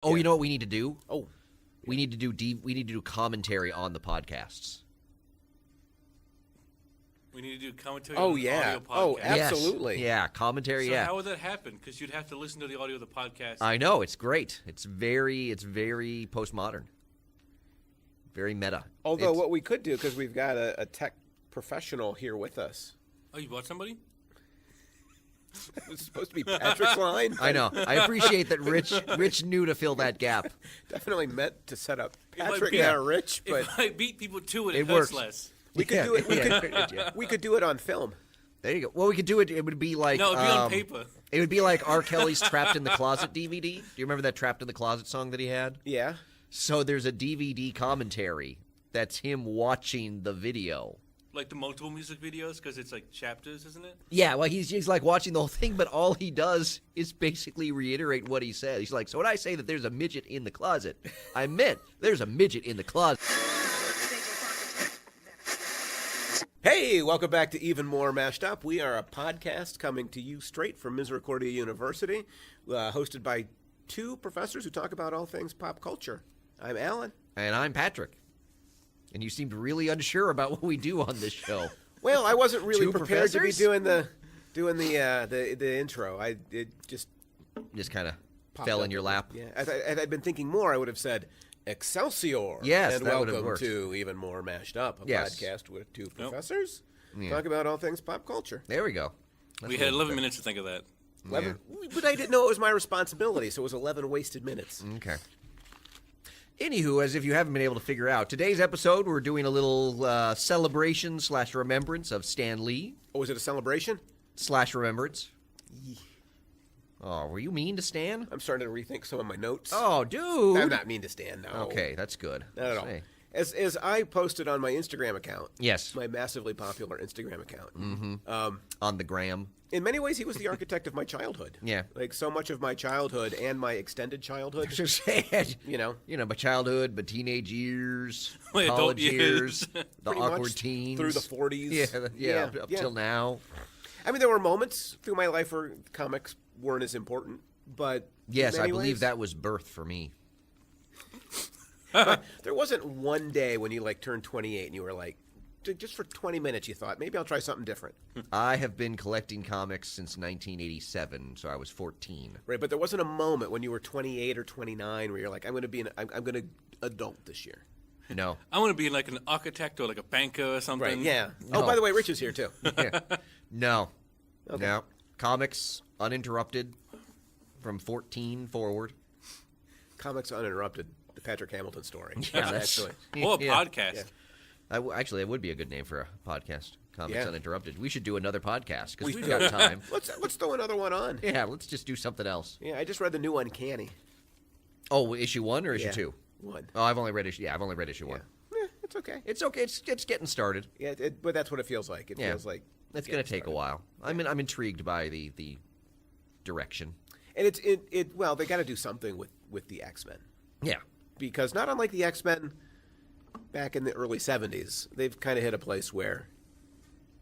Oh, you know what we need to do? Oh. We need to do commentary on the podcasts. We need to do commentary Oh, on the yeah. audio podcast. Oh, absolutely. Yes. Yeah, commentary, So yeah. how would that happen? Because you'd have to listen to the audio of the podcast. I know, it's great. It's very postmodern. Very meta. Although what we could do, because we've got a tech professional here with us. Oh, you bought somebody? It's supposed to be Patrick's line. I know. I appreciate that Rich knew to fill that gap. Definitely meant to set up It might Patrick be- and Rich, but If I beat people to it, It it hurts works. less. we could do it. Yeah. We could do it on film. There you go. Well, we could do it. It would be like No, it'd be on paper. It would be like R. Kelly's "Trapped in the Closet" DVD. Do you remember that "Trapped in the Closet" song that he had? Yeah. So there's a DVD commentary that's him watching the video. Like the multiple music videos, because it's like chapters, isn't it? Yeah, well, he's like watching the whole thing, but all he does is basically reiterate what he said. He's like, so when I say that there's a midget in the closet, I meant there's a midget in the closet. Hey, welcome back to Even More Mashed Up. We are a podcast coming to you straight from Misericordia University, hosted by two professors who talk about all things pop culture. I'm Alan. And I'm Patrick. And you seemed really unsure about what we do on this show. Well, I wasn't really Two prepared to be professors? doing the intro. It just Just kind of popped fell up. in your lap. Yeah, if I'd been thinking more, I would have said Excelsior. Yes, and that would have welcome worked. to Even More Mashed Up, a Yes. podcast with two professors Yeah. talk about all things pop culture. There we go. We had 11 minutes to think of that. 11, but I didn't know it was my responsibility, so it was 11 wasted minutes. Okay. Anywho, as if you haven't been able to figure out, today's episode we're doing a little celebration / remembrance of Stan Lee Oh, was it a celebration? / remembrance. Oh, were you mean to Stan? I'm starting to rethink some of my notes. Oh, dude. I'm not mean to Stan, no. Okay, that's good. Not at all. Say. As I posted on my Instagram account, Yes. my massively popular Instagram account, On the gram. in many ways he was the architect of my childhood. Yeah. Like so much of my childhood and my extended childhood. Just sad. You know, My childhood, my teenage years, My adult college years. the pretty awkward much teens. through the 40s. Yeah, up till now. I mean, there were moments through my life where comics weren't as important, but Yes, in I many believe ways, that was birth for me. there wasn't one day when you like turned 28 and you were like, just for 20 minutes you thought maybe I'll try something different. I have been collecting comics since 1987, so I was 14. Right, but there wasn't a moment when you were 28 or 29 where you're like, I'm going to adult this year. No. I want to be like an architect or like a banker or something. Right, yeah. No. Oh, by the way, Rich is here too. No. Okay. No. Comics uninterrupted from 14 forward. Comics Uninterrupted, the Patrick Hamilton story. Yeah, that's actually. Or a Yeah. podcast. Yeah. Actually, that would be a good name for a podcast. Comics Yeah. Uninterrupted. We should do another podcast because We we've should. got time. Let's throw another one on. Yeah, let's just do something else. Yeah, I just read the new Uncanny. Oh, issue 1 or issue Yeah. 2? One. Oh, I've only read issue 1. It's okay. It's okay. It's getting started. Yeah, but that's what it feels like. It Yeah. feels like It's going to take a while. I'm intrigued by the direction. And well, they got to do something with the X-Men. Yeah. Because not unlike the X-Men back in the early 70s, they've kind of hit a place where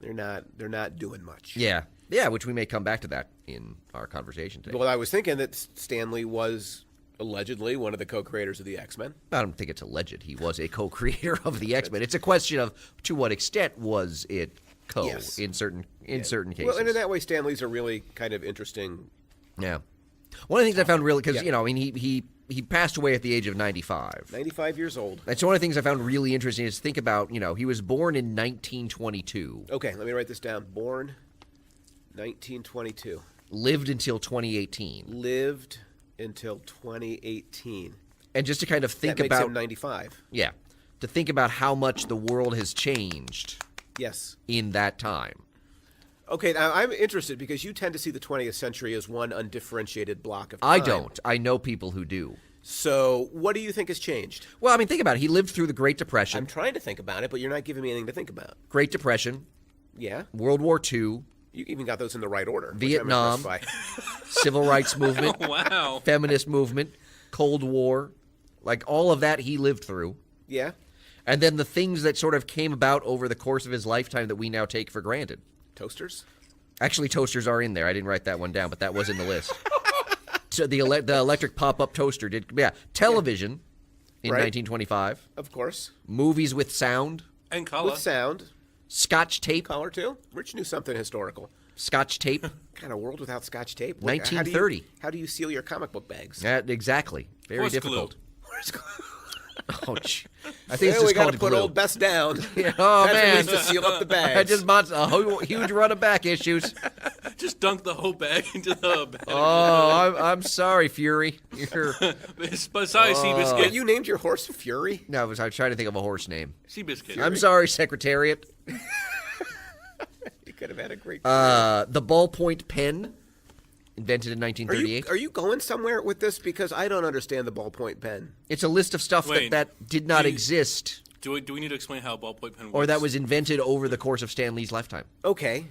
they're not doing much. Yeah. Yeah, which we may come back to that in our conversation today. Well, I was thinking that Stan Lee was allegedly one of the co-creators of the X-Men. I don't think it's alleged. He was a co-creator of the X-Men. It's a question of to what extent was it Yes. in certain cases. Well, and in that way, Stan Lee's a really kind of interesting. Yeah. One of the things I found really because Yeah. he passed away at the age of 95. 95 years old. And so one of the things I found really interesting is think about he was born in 1922, Okay, let me write this down. Born 1922. lived until 2018, Lived until 2018. and just to kind of think That makes about him 95. yeah, to think about how much the world has changed Yes. in that time. Okay, now I'm interested because you tend to see the 20th century as one undifferentiated block of time. I don't. I know people who do. So, what do you think has changed? Well, I mean, think about it. He lived through the Great Depression. I'm trying to think about it, but you're not giving me anything to think about. Great Depression, Yeah? World War II, You even got those in the right order. which I'm Vietnam. impressed by. Civil Rights Movement, Wow. Feminist Movement, Cold War, like all of that he lived through. Yeah? And then the things that sort of came about over the course of his lifetime that we now take for granted. Toasters? Actually, toasters are in there. I didn't write that one down, but that was in the list. So the electric pop-up toaster did. Yeah, television in Right. 1925. Of course. Movies with sound. And color. With sound. Scotch tape. Color, too. Rich knew something historical. Scotch tape. Kind of world without Scotch tape. 1930. How do you seal your comic book bags? Exactly. Very Horse difficult. glue. Oh, I think it's Well, we just got called to put glue. old Best down. Yeah, oh, That's man. what we used to seal up the bags. I just bought a huge run of back issues. Just dunk the whole bag into the bag. Oh, I'm sorry, Fury. You're... But sorry, Seabiscuit. Wait, you named your horse Fury? No, I was trying to think of a horse name. Seabiscuit. I'm sorry, Secretariat. You could have had a great. The ballpoint pen, invented in Are 1938. you going somewhere with this? Because I don't understand the ballpoint pen. It's a list of stuff Wait, that did not you- exist, Do we need to explain how a ballpoint pen works? or that was invented over the course of Stan Lee's lifetime. Okay.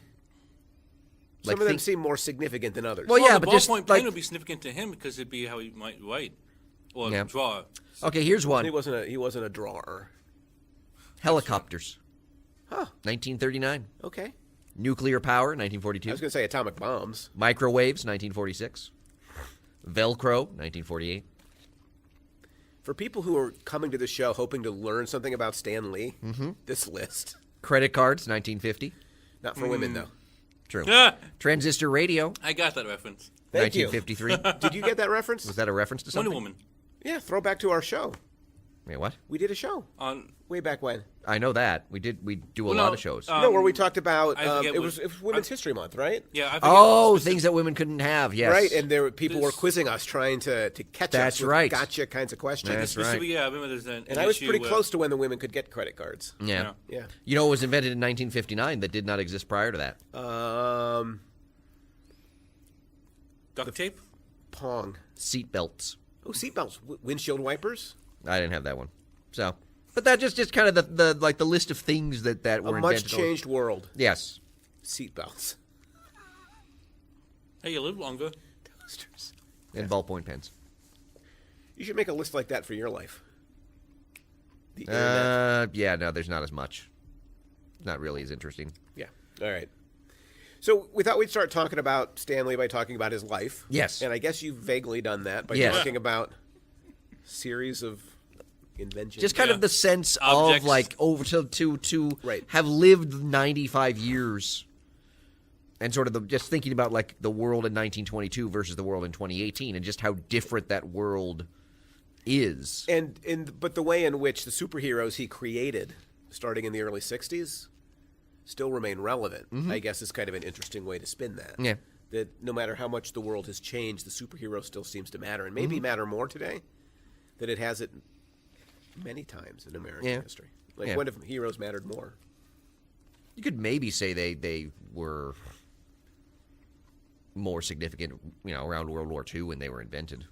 Some Like of them think- seem more significant than others. Well, yeah, the but just ballpoint like pen would be significant to him because it'd be how he might write or Yeah. draw. okay, here's he one: wasn't a drawer. helicopters, Huh. 1939. Okay. Nuclear power, I 1942. was going to say atomic bombs. Microwaves, 1946. Velcro, 1948. For people who are coming to the show hoping to learn something about Stan Lee, this list. Credit cards, 1950. Not for women, though. True. Ah, Transistor radio, I got that reference. Thank you. 1953. Did you get that reference? Was that a reference to something? Wonder Woman. Yeah, throw back to our show. Wait, what? We did a show On way back when. I know that. We do a Well, lot no, of shows. No, where we talked about I forget it what- was Women's History Month, right? yeah, I forget Oh, specific- things that women couldn't have. Yes. Right, and there were people were This- quizzing us, trying to catch That's us with right. gotcha kinds of questions. That's right. Specifically, yeah, I remember there's an And I was issue pretty where- close to when the women could get credit cards. Yeah. Yeah. You know, it was invented in 1959 that did not exist prior to that. Duct tape. Pong. Seat belts. Oh, seatbelts, windshield wipers. I didn't have that one. So, but that just kind of the list of things that A were much invented. changed world. Yes. Seatbelts. Hey, you live longer. Toasters. And ballpoint pens. You should make a list like that for your life. The internet. Yeah, no, there's not as much. Not really as interesting. Yeah. All right. So we thought we'd start talking about Stanley by talking about his life. Yes. And I guess you've vaguely done that by Yes. talking about series of inventions. Just kind Yeah. of the sense Objects. of like over to Right. have lived 95 years, and sort of just thinking about like the world in 1922 versus the world in 2018, and just how different that world is. but the way in which the superheroes he created, starting in the early '60s, still remain relevant. I guess is kind of an interesting way to spin that. Yeah. That no matter how much the world has changed, the superhero still seems to matter, and maybe matter more today than it has it many times in American Yeah. history. Like Yeah. when have heroes mattered more? You could maybe say they were more significant, around World War II when they were invented.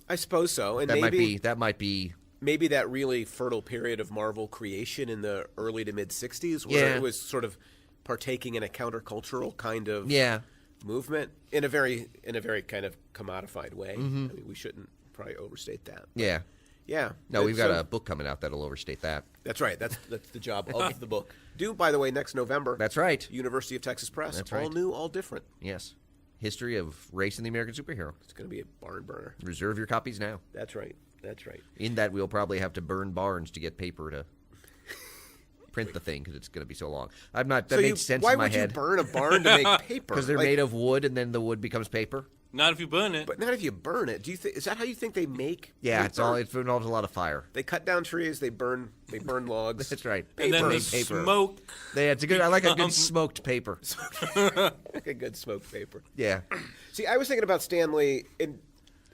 I suppose so, and That maybe might be. maybe that really fertile period of Marvel creation in the early to mid '60s, where Yeah. it was sort of partaking in a countercultural kind of Yeah. movement in a very kind of commodified way. I mean, we shouldn't probably overstate that. Yeah. Yeah. No, we've got So- a book coming out that'll overstate that. That's right. That's the job of the book. Due, by the way, next November. That's right. University of Texas Press. That's all right. new, all different. Yes. History of race and the American superhero. It's going to be a barn burner. Reserve your copies now. That's right. That's right. In that, we'll probably have to burn barns to get paper to print the thing because it's going to be so long. I'm not. That makes sense why in my would head you burn a barn to make paper? because they're Like, made of wood, and then the wood becomes paper. Not if you burn it. But not if you burn it. Do you think is that how you think they make? Yeah, paper? it involves a lot of fire. They cut down trees. They burn logs. That's right. and then paper. the Paper. smoke. It's a good. I like a good smoked paper. Like a good smoked paper. Yeah. See, I was thinking about Stanley in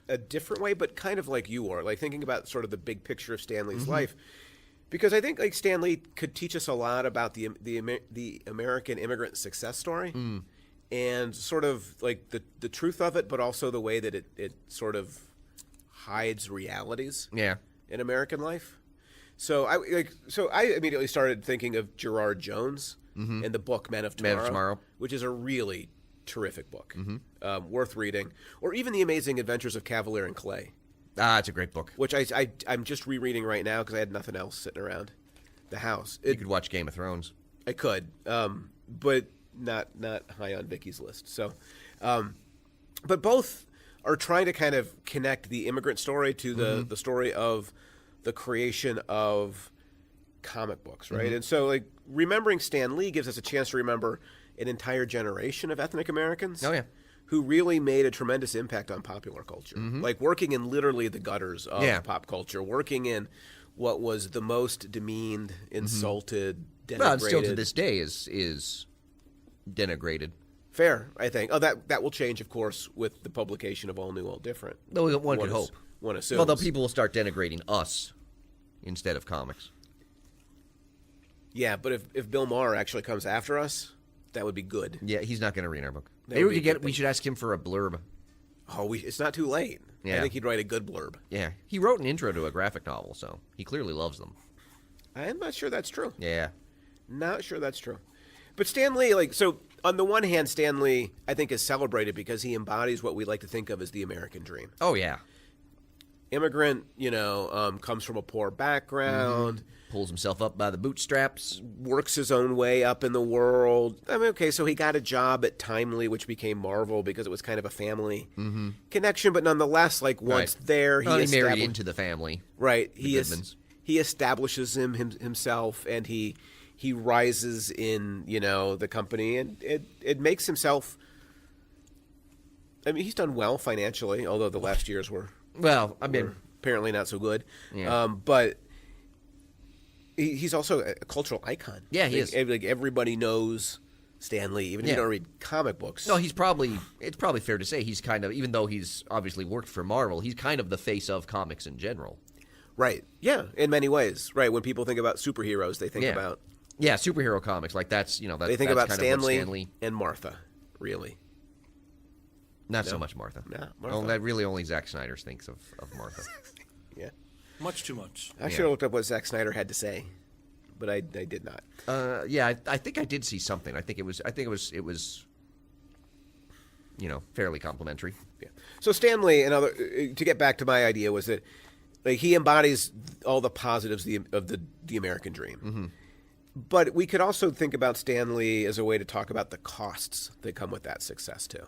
a different way, but kind of like you are, like thinking about sort of the big picture of Stanley's life, because I think like Stanley could teach us a lot about the American immigrant success story, and sort of like the truth of it, but also the way that it sort of hides realities Yeah. in American life. So I immediately started thinking of Gerard Jones and the book Men of Tomorrow, Men of Tomorrow. which is a really terrific book, worth reading, or even The Amazing Adventures of Cavalier and Clay, It's a great book. which I'm just rereading right now because I had nothing else sitting around the house. You could watch Game of Thrones. I could, but not high on Vicky's list. So, but both are trying to kind of connect the immigrant story to the story of the creation of comic books, right? And so, like, remembering Stan Lee gives us a chance to remember an entire generation of ethnic Americans. Oh, yeah. Who really made a tremendous impact on popular culture. Like working in literally the gutters of pop culture, working in what was the most demeaned, insulted, denigrated. Well, and still to this day is denigrated. Fair, I think. Oh, that will change, of course, with the publication of All New, All Different. Though one could hope. One assumes. Although people will start denigrating us instead of comics. Yeah, but if Bill Maher actually comes after us, that would be good. Yeah, he's not going to read our book. That Maybe would be a good we thing. should ask him for a blurb. Oh, it's not too late. I Yeah. think he'd write a good blurb. Yeah, he wrote an intro to a graphic novel, so he clearly loves them. I'm not sure that's true. Yeah. Not sure that's true. But Stan Lee, like, so on the one hand, Stan Lee, I think, is celebrated because he embodies what we like to think of as the American dream. Oh, yeah. Immigrant, comes from a poor background, Pulls himself up by the bootstraps. works his own way up in the world. I mean, okay, so he got a job at Timely, which became Marvel because it was kind of a family connection, but nonetheless, like, once Right. there, He married into the family. right. the Goodmans. He establishes himself, and he rises in the company, and it makes himself. I mean, he's done well financially, although the last years were Well, I mean, apparently not so good. Yeah. But he's also a cultural icon. Yeah, he Like, is. Like everybody knows Stan Lee, even if you Yeah. don't read comic books. no, it's probably fair to say he's kind of, even though he's obviously worked for Marvel, he's kind of the face of comics in general. Right. Yeah, in many ways. Right. When people think about superheroes, they think Yeah. about Yeah, superhero comics, like that's, they think that's about kind Stan of what Lee Stan Lee. and Martha, really. Not so much Martha. No, Martha. Oh, that really only Zack Snyder thinks of Martha. Yeah. Much too much. I should have looked up what Zack Snyder had to say, but I did not. Yeah, I think I did see something. I think it was fairly complimentary. Yeah. So Stan Lee, to get back to my idea, was that like he embodies all the positives of the American dream. But we could also think about Stan Lee as a way to talk about the costs that come with that success too,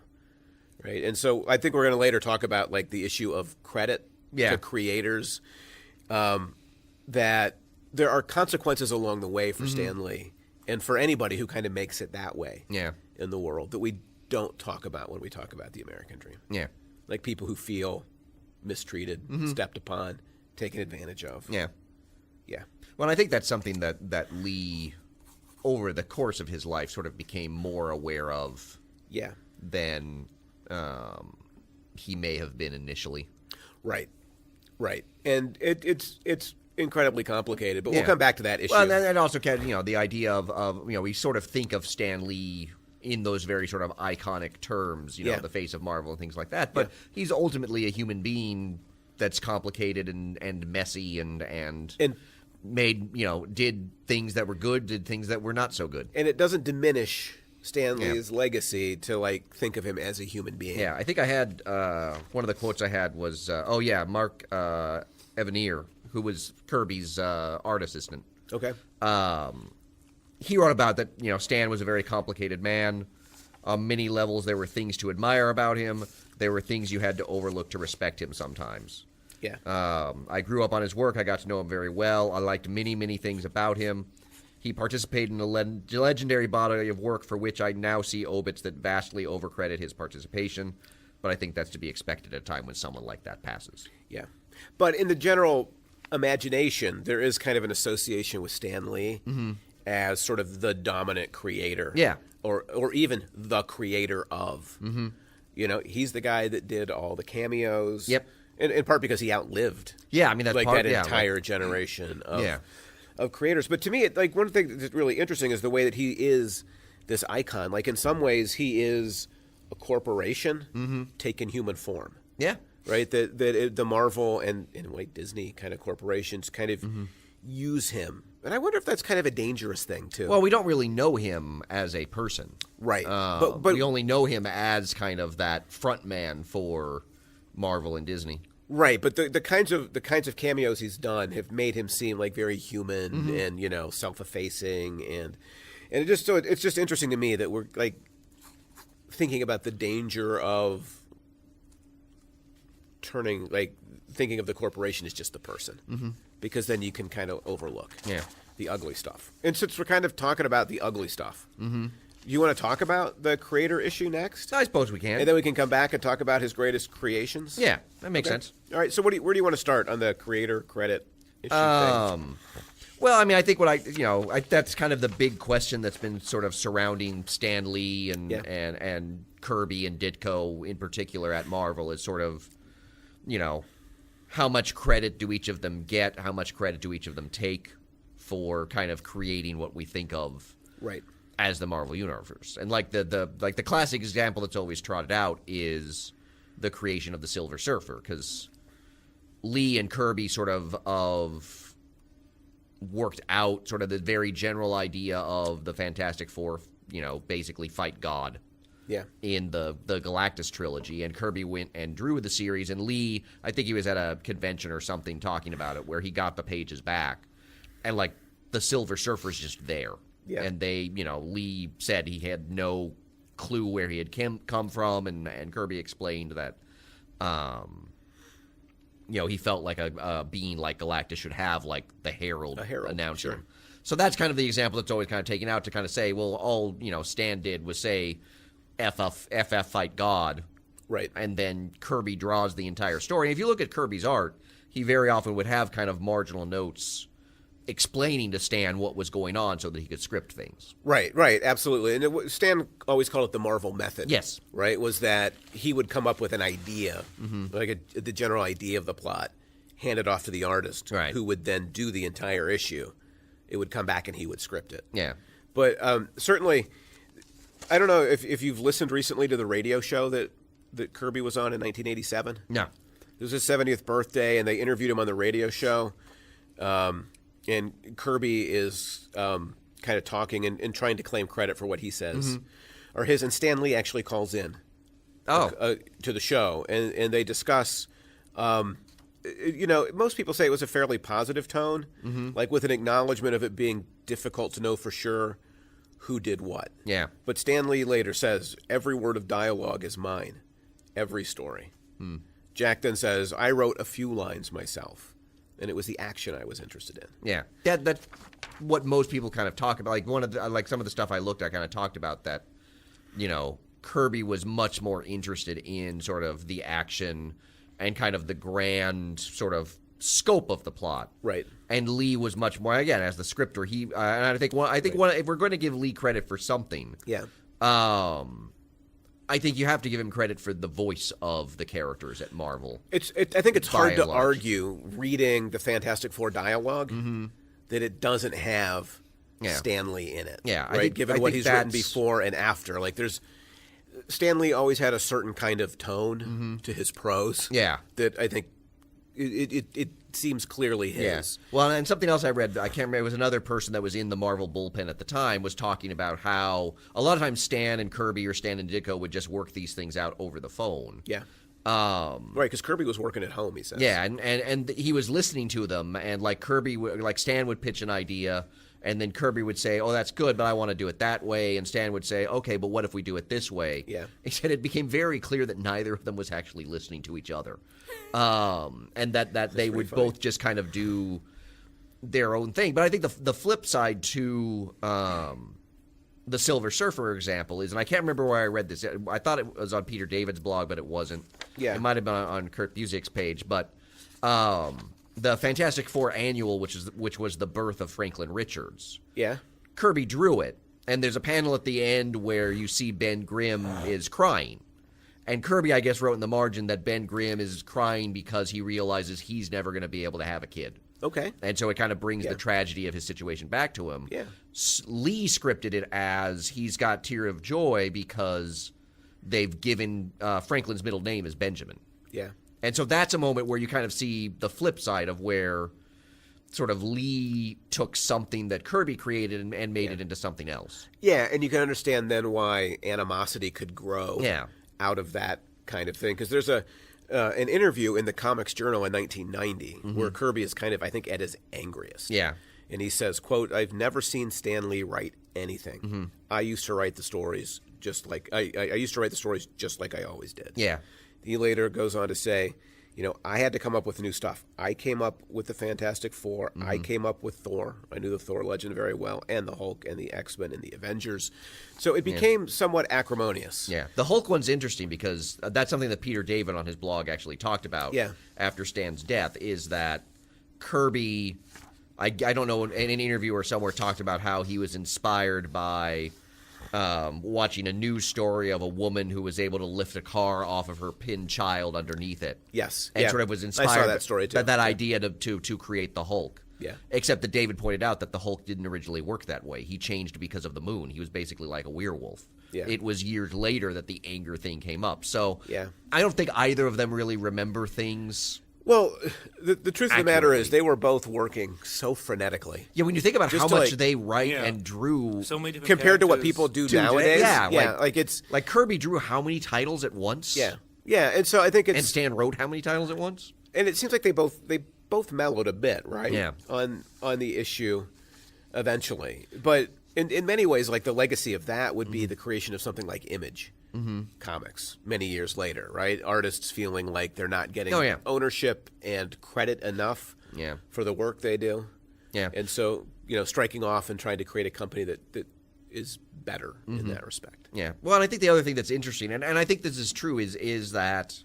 right? And so I think we're going to later talk about like the issue of credit Yeah. to creators. That there are consequences along the way for Stan Lee and for anybody who kind of makes it that way Yeah. in the world that we don't talk about when we talk about the American dream. Yeah. Like people who feel mistreated, stepped upon, taken advantage of. Yeah. Yeah. Well, I think that's something that Lee, over the course of his life, sort of became more aware of Yeah. than he may have been initially. Right. Right. And it's incredibly complicated, but Yeah. we'll come back to that issue. Well, and also, the idea of we sort of think of Stan Lee in those very sort of iconic terms, Yeah. the face of Marvel and things like that. But he's ultimately a human being that's complicated and messy and made, did things that were good, did things that were not so good. And it doesn't diminish Stan Yeah. Lee's legacy to like think of him as a human being. Yeah, I think I had one of the quotes I had was, Mark Evanier, who was Kirby's art assistant. Okay. He wrote about that, Stan was a very complicated man. On many levels, there were things to admire about him. There were things you had to overlook to respect him sometimes. Yeah. I grew up on his work. I got to know him very well. I liked many, many things about him. He participated in a legendary body of work for which I now see obits that vastly overcredit his participation. But I think that's to be expected at a time when someone like that passes. Yeah. But in the general imagination, there is kind of an association with Stan Lee as sort of the dominant creator. Yeah. Or even the creator of. Mm-hmm. He's the guy that did all the cameos. Yep. In part because he outlived. Yeah, I mean, that's like part, that yeah, entire generation of Yeah. of creators. But to me, one thing that's really interesting is the way that he is this icon. Like in some ways, he is a corporation taking human form. Yeah. Right, the Marvel and in a way Disney kind of corporations kind of use him, and I wonder if that's kind of a dangerous thing too. Well, we don't really know him as a person, right, but we only know him as kind of that front man for Marvel and Disney. Right, but the kinds of cameos he's done have made him seem like very human and self-effacing, and it's just interesting to me that we're like thinking about the danger of thinking of the corporation as just the person, because then you can kind of overlook the ugly stuff. And since we're kind of talking about the ugly stuff, you want to talk about the creator issue next? I suppose we can. And then we can come back and talk about his greatest creations? Yeah, that makes sense. All right, so where do you want to start on the creator credit issue thing? Well, I mean, I think that's kind of the big question that's been sort of surrounding Stan Lee and Kirby and Ditko in particular at Marvel is sort of, how much credit do each of them get? How much credit do each of them take for kind of creating what we think of as the Marvel Universe? And like the classic example that's always trotted out is the creation of the Silver Surfer, because Lee and Kirby sort of worked out sort of the very general idea of the Fantastic Four, basically fight God. Yeah. In the Galactus trilogy, and Kirby went and drew the series, and Lee, I think he was at a convention or something talking about it, where he got the pages back, and like the Silver Surfer's just there. Yeah. And they, Lee said he had no clue where he had come from, and Kirby explained that, he felt like a being like Galactus should have, like the Herald announcing him. So that's kind of the example that's always kind of taken out to kind of say, well, all, Stan did was say, FF fight God. Right. And then Kirby draws the entire story. And if you look at Kirby's art, he very often would have kind of marginal notes explaining to Stan what was going on so that he could script things. Right, absolutely. And Stan always called it the Marvel method. Yes. Right, was that he would come up with an idea, the general idea of the plot, hand it off to the artist, who would then do the entire issue. It would come back and he would script it. Yeah. But certainly, I don't know if you've listened recently to the radio show that Kirby was on in 1987. No. It was his 70th birthday, and they interviewed him on the radio show. And Kirby is kind of talking and trying to claim credit for what he says are his. And Stan Lee actually calls in to the show, and they discuss. Most people say it was a fairly positive tone, like with an acknowledgement of it being difficult to know for sure who did what. Yeah. But Stan Lee later says, every word of dialogue is mine. Every story. Jack then says, I wrote a few lines myself, and it was the action I was interested in. Yeah. That's what most people kind of talk about. Like some of the stuff I looked at kind of talked about that, Kirby was much more interested in sort of the action and kind of the grand sort of scope of the plot. Right. And Lee was much more, again, as the scripter, and I think if we're going to give Lee credit for something, I think you have to give him credit for the voice of the characters at Marvel. I think it's hard to argue, reading the Fantastic Four dialogue, that it doesn't have Stan Lee in it. Yeah. Right? Given what he's written before and after. Like, Stan Lee always had a certain kind of tone to his prose. Yeah. That I think it seems clearly his. Yeah. Well, and something else I read, I can't remember, it was another person that was in the Marvel bullpen at the time, was talking about how a lot of times Stan and Kirby or Stan and Ditko would just work these things out over the phone. Yeah. Right, because Kirby was working at home, he says. Yeah, and he was listening to them, and like Stan would pitch an idea, and then Kirby would say, oh, that's good, but I want to do it that way. And Stan would say, okay, but what if we do it this way? Yeah. He said it became very clear that neither of them was actually listening to each other. And that they would both just kind of do their own thing. But I think the flip side to the Silver Surfer example is, and I can't remember where I read this. I thought it was on Peter David's blog, but it wasn't. Yeah. It might have been on Kurt Busiek's page, but the Fantastic Four Annual, which was the birth of Franklin Richards. Yeah. Kirby drew it, and there's a panel at the end where you see Ben Grimm is crying. And Kirby, I guess, wrote in the margin that Ben Grimm is crying because he realizes he's never going to be able to have a kid. Okay. And so it kind of brings the tragedy of his situation back to him. Yeah. Lee scripted it as he's got tear of joy because they've given Franklin's middle name as Benjamin. Yeah. And so that's a moment where you kind of see the flip side of where sort of Lee took something that Kirby created and made it into something else. Yeah, and you can understand then why animosity could grow out of that kind of thing. Because there's an interview in the Comics Journal in 1990 where Kirby is kind of, I think, at his angriest. Yeah. And he says, quote, I've never seen Stan Lee write anything. I used to write the stories just like I used to write the stories just like I always did. Yeah. He later goes on to say, I had to come up with new stuff. I came up with the Fantastic Four. I came up with Thor. I knew the Thor legend very well, and the Hulk, and the X-Men, and the Avengers. So it became somewhat acrimonious. Yeah, the Hulk one's interesting because that's something that Peter David on his blog actually talked about after Stan's death, is that Kirby, I don't know, in an interview or somewhere talked about how he was inspired by watching a news story of a woman who was able to lift a car off of her pinned child underneath it. Yes. And sort of was inspired. I saw that story too. That idea to create the Hulk. Yeah. Except that David pointed out that the Hulk didn't originally work that way. He changed because of the moon. He was basically like a werewolf. Yeah. It was years later that the anger thing came up. So yeah. I don't think either of them really remember things. Well, the truth of the matter is they were both working so frenetically. Yeah, when you think about Just how to, much like, they write and drew, so many different compared to what characters. people do nowadays. Yeah, like it's like Kirby drew how many titles at once? Yeah, and so I think it's and Stan wrote how many titles at once? And it seems like they both mellowed a bit, right? Yeah. On the issue, eventually, but in many ways, like the legacy of that would be the creation of something like Image. Comics many years later, right? Artists feeling like they're not getting ownership and credit enough for the work they do. Yeah. And so, striking off and trying to create a company that is better in that respect. Yeah. Well, and I think the other thing that's interesting, and I think this is true, is that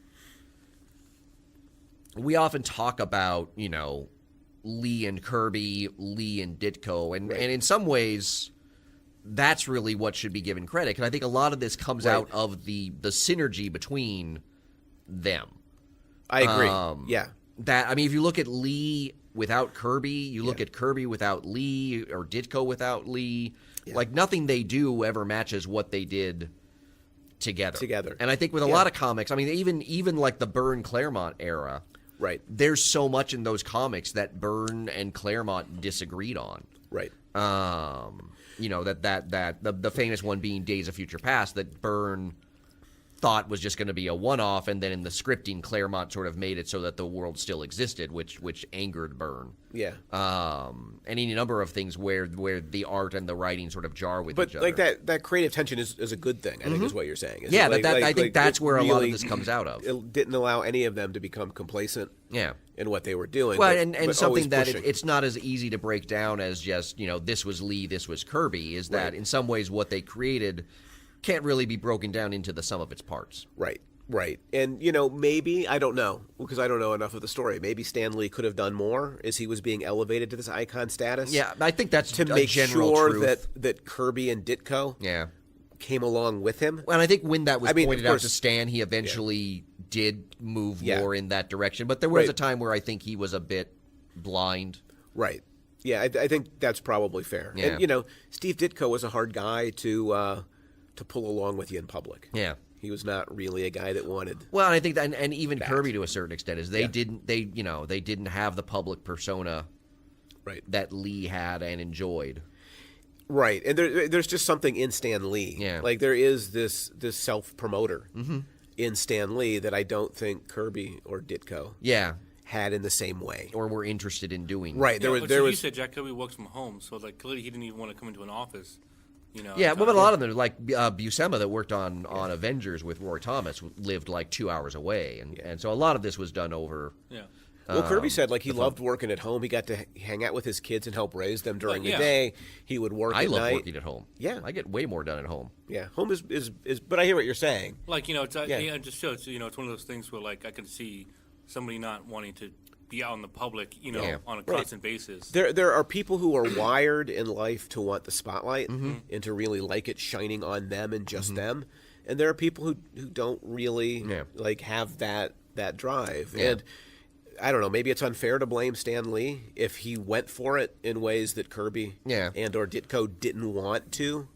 we often talk about, Lee and Kirby, Lee and Ditko, and in some ways that's really what should be given credit, because I think a lot of this comes out of the synergy between them. I agree. That, I mean, if you look at Lee without Kirby, you look at Kirby without Lee, or Ditko without Lee, like nothing they do ever matches what they did together. And I think with a lot of comics, I mean, even like the Byrne Claremont era, right? There's so much in those comics that Byrne and Claremont disagreed on, right? The famous one being Days of Future Past, that Byrne thought was just going to be a one-off, and then in the scripting, Claremont sort of made it so that the world still existed, which angered Byrne. Yeah. And any number of things where the art and the writing sort of jar with each other. But like that creative tension is a good thing, I think is what you're saying. Yeah, I think that's where a lot of this comes out of. It didn't allow any of them to become complacent in what they were doing. Well, but and something that pushing. it's not as easy to break down as just, this was Lee, this was Kirby, is that in some ways what they created can't really be broken down into the sum of its parts. Right. And, maybe, I don't know, because I don't know enough of the story. Maybe Stan Lee could have done more as he was being elevated to this icon status. Yeah, I think that's to make sure that Kirby and Ditko came along with him. Well, and I think when that was pointed out to Stan, he eventually did move more in that direction. But there was a time where I think he was a bit blind. Right. Yeah, I think that's probably fair. Yeah. And, Steve Ditko was a hard guy to pull along with you in public. Yeah. He was not really a guy that wanted. Well, and I think that, and even Kirby to a certain extent, is they didn't have the public persona that Lee had and enjoyed. Right, and there's just something in Stan Lee. Yeah. Like there is this self-promoter in Stan Lee that I don't think Kirby or Ditko had in the same way, or were interested in doing. Right, there was. You said Jack Kirby works from home, so like clearly he didn't even want to come into an office. Yeah, but a lot of them, like Buscema that worked on Avengers with Roy Thomas, lived like 2 hours away, and so a lot of this was done over. Yeah. Well, Kirby said like he loved working at home. He got to hang out with his kids and help raise them during the day. He would work. I at love night. working at home. Yeah, I get way more done at home. Yeah, home is. But I hear what you're saying. Like it just shows. It's one of those things where like I can see somebody not wanting to be out in the public, on a constant basis. There are people who are wired in life to want the spotlight and to really like it shining on them and just them, and there are people who don't really like have that drive. And I don't know, maybe it's unfair to blame Stan Lee if he went for it in ways that Kirby and or Ditko didn't want to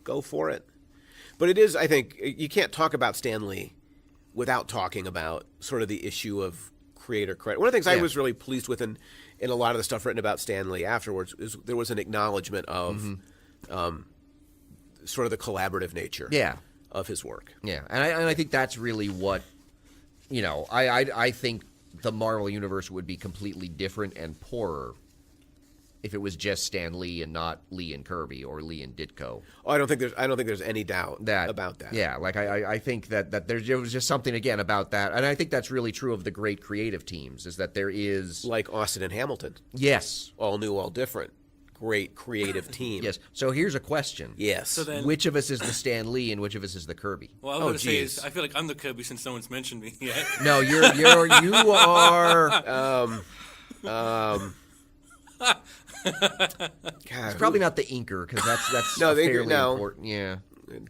go for it. But it is, I think, you can't talk about Stan Lee without talking about sort of the issue of creator credit. One of the things I was really pleased with in a lot of the stuff written about Stan Lee afterwards is there was an acknowledgement of sort of the collaborative nature of his work. Yeah, and I think that's really what, I think the Marvel Universe would be completely different and poorer if it was just Stan Lee and not Lee and Kirby or Lee and Ditko. Oh, I don't think there's any doubt about that. Yeah, like I think that there was just something again about that, and I think that's really true of the great creative teams, is that there is like Austin and Hamilton. Yes, all new, all different. Great creative team. Yes. So here's a question. Yes. So then, which of us is the Stan Lee and which of us is the Kirby? Well, I was going to say is I feel like I'm the Kirby since no one's mentioned me yet. No, you are. It's probably not the inker because that's no, fairly no. important. Yeah.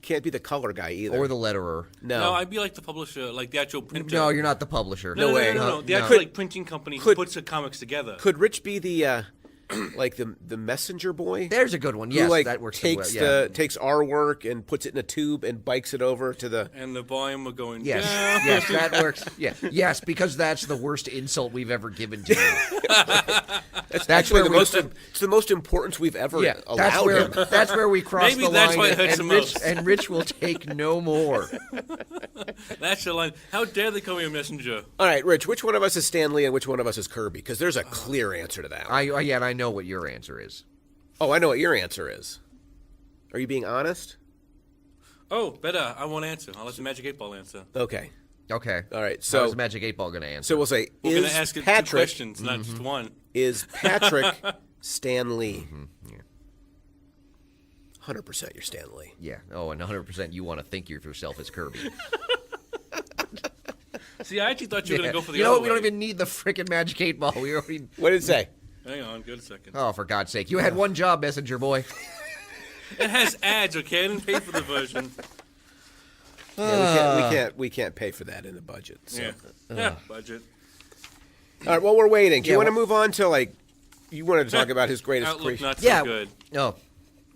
Can't be the color guy either. Or the letterer. No, I'd be like the publisher, like the actual printer. No, you're not the publisher. No way. No. The actual like printing company who puts the comics together. Could Rich be the like the messenger boy? There's a good one. Yes, who, like, that works. Takes our work and puts it in a tube and bikes it over to the. And the volume will go in. Yes, down. yes, that works. Yeah, yes, because that's the worst insult we've ever given to you. That's actually it's the most importance we've ever allowed him. That's where we cross Maybe the that's line, why it hurts the most. And Rich will take no more. That's the line. How dare they call me a messenger? All right, Rich, which one of us is Stan Lee and which one of us is Kirby? Because there's a clear answer to that. I know what your answer is. Oh, I know what your answer is. Are you being honest? Oh, better. I won't answer. I'll let the Magic 8 Ball answer. Okay. All right. So, So is Magic 8 Ball going to answer? So we'll say, We're going to ask it two Patrick questions, not just one. is Patrick Stan Lee? Yeah. 100% you're Stan Lee. Yeah. Oh, and 100% you want to think of yourself as Kirby. See, I actually thought you were going to go for the You other know, we way. don't even need the freaking Magic 8 Ball. We already. What did it say? Hang on, good a second. Oh, for God's sake! You had one job, messenger boy. It has ads, okay? I didn't pay for the version. Yeah, we can't pay for that in the budget. So. Yeah, budget. All right, well, we're waiting. Do you Yeah, want to move on to, like, you wanted to talk about his greatest Outlook creation? not so good. Oh,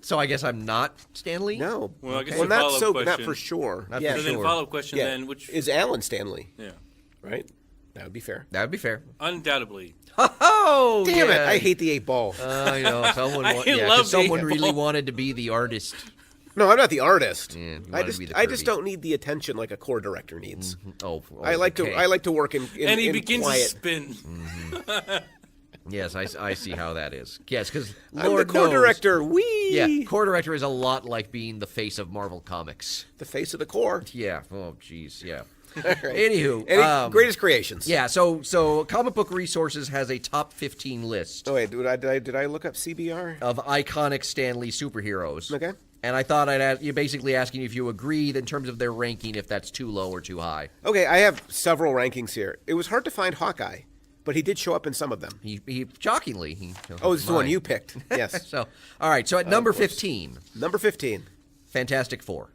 so I guess I'm not Stan Lee? No. Well, I guess Well, a not follow-up not question. for sure. Not yeah. for So then sure. follow-up question Yeah. then, which... Is Alan Stanley, Yeah. right? That would be fair. That would be fair. Undoubtedly. Oh, Damn yeah. it! I hate the 8 ball. I know someone. I Love love the someone 8 really Ball. wanted to be the artist. No, I'm not the artist. Yeah, you I wanted to just be the I just Kirby. don't need the attention like a core director needs. Oh, I like okay. to work in And he in begins quiet. to spin. Yes, I see how that is. Yes, because I'm the Lord core knows. director. Wee. Yeah, core director is a lot like being the face of Marvel Comics. The face of the core. Yeah. Oh, jeez. Yeah. All right. Anywho, Greatest creations. Yeah. So Comic Book Resources has a top 15 list Oh wait, did I look up CBR? of iconic Stan Lee superheroes. Okay. And I thought I'd ask you, basically asking you if you agree in terms of their ranking, if that's too low or too high. Okay, I have several rankings here. It was hard to find Hawkeye, but he did show up in some of them. He shockingly. Oh, this is the one mine. you picked. Yes. So, all right. So at number 15, Number 15. Fantastic Four.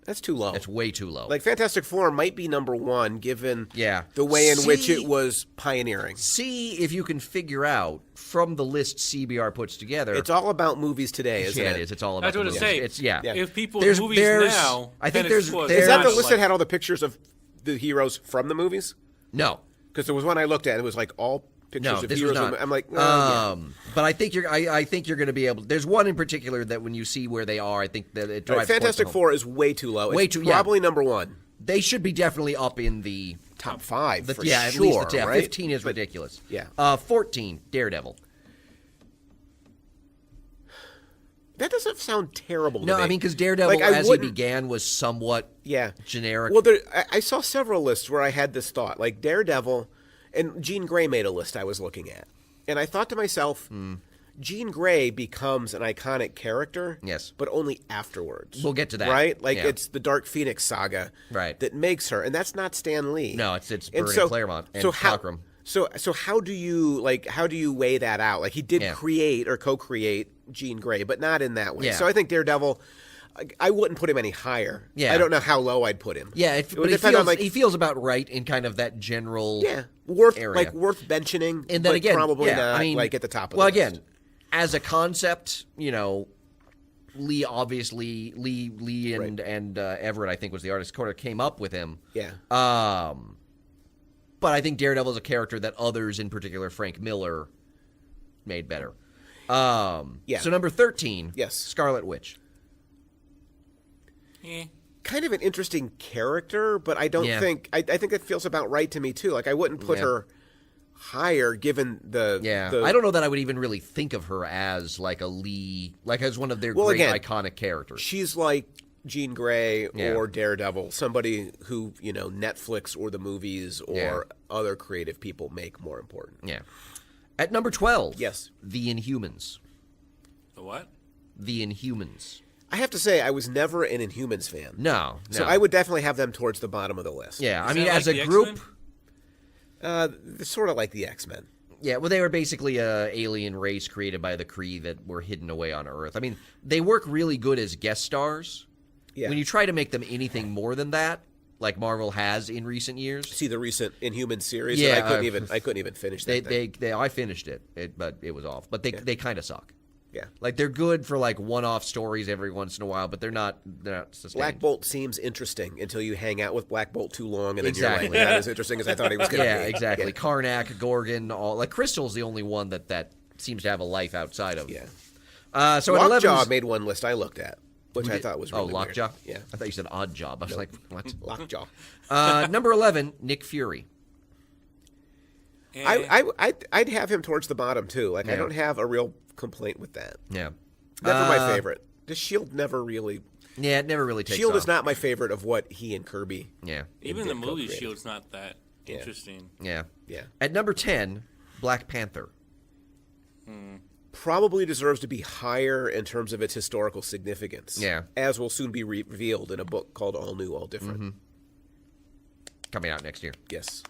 That's too low. That's way too low. Like Fantastic Four might be number 1 given Yeah. the way in which See- it was pioneering. See if you can figure out from the list CBR puts together. It's all about movies today, isn't yeah, it? it is. It's all about That's what the it movies. say. It's yeah. If people There's- movies there's- now, I think Fantastic there's- Four there's- Is that the not list that like- had all the pictures of the heroes from the movies? No. Because there was one I looked at, and it was like all pictures No, of this heroes. was not. I'm like, yeah. But I think I think you're going to be able. There's one in particular that when you see where they are, I think that it All right, drives Fantastic points home. Four is way too low. Way It's too- yeah. probably number 1. They should be definitely up in the Top 5 for yeah, sure. at least the top. Right? 15 is ridiculous. yeah. 14, Daredevil. That doesn't sound terrible to No, me. I mean because Daredevil, Like, I as he wouldn't- began, was somewhat Yeah. generic. Well, I saw several lists where I had this thought, like Daredevil, and Jean Grey made a list I was looking at, and I thought to myself, Jean Grey becomes an iconic character, Yes. but only afterwards. We'll get to that. right? Like Yeah. it's the Dark Phoenix saga, Right. that makes her, and that's not Stan Lee. No, it's And Byrne and Claremont and Cockrum. So how do you weigh that out? Like he did Yeah. create or co-create Jean Grey, but not in that way. Yeah. So I think Daredevil, I wouldn't put him any higher. Yeah. I don't know how low I'd put him. Yeah, It would but he depend on, feels, like, he feels about right in kind of that general worth area. worth mentioning, And then but again, probably yeah, not I mean, like at the top of well, the list. again, as a concept, Lee obviously Lee and Right. and Everett, I think was the artist, sort of came up with him. Yeah. But I think Daredevil is a character that others, in particular Frank Miller, made better. Yeah. So number 13, Yes. Scarlet Witch. Eh. Kind of an interesting character, but I don't Yeah. think I think it feels about right to me too. Like I wouldn't put Yeah. her higher given the I don't know that I would even really think of her as like a Lee, like as one of their great iconic characters. She's like Jean Grey or Daredevil, somebody who, Netflix or the movies or other creative people make more important. Yeah. At number 12, yes, The Inhumans. The what? The Inhumans. I have to say, I was never an Inhumans fan. No. So I would definitely have them towards the bottom of the list. Yeah, I mean, as a group... They're sort of like the X-Men. Yeah, well, they were basically a alien race created by the Kree that were hidden away on Earth. I mean, they work really good as guest stars. Yeah. When you try to make them anything more than that, like Marvel has in recent years. See the recent Inhuman series? Yeah, I couldn't even finish that. I finished it, but it was off. But they kind of suck. Yeah, like they're good for like one-off stories every once in a while, but they're not sustained. Black Bolt seems interesting until you hang out with Black Bolt too long, and then you're like, not as interesting as I thought he was going to be. Yeah, exactly. Yeah. Karnak, Gorgon, all like Crystal's the only one that seems to have a life outside of. Yeah. So Lockjaw made one list I looked at, which I thought was really Lockjaw. Weird. Yeah, I thought you said Odd Job. I was like, what? Lockjaw. Number 11, Nick Fury. I'd have him towards the bottom too. Like I don't have a real complaint with that. Yeah. Never my favorite. The Shield never really. Yeah, it never really takes Shield off. is not my favorite of what he and Kirby. Yeah. Even the movie Shield's not that interesting. Yeah. Yeah. At number 10, Black Panther. Probably deserves to be higher in terms of its historical significance. Yeah. As will soon be revealed in a book called All New, All Different. Mm-hmm. Coming out next year. Yes.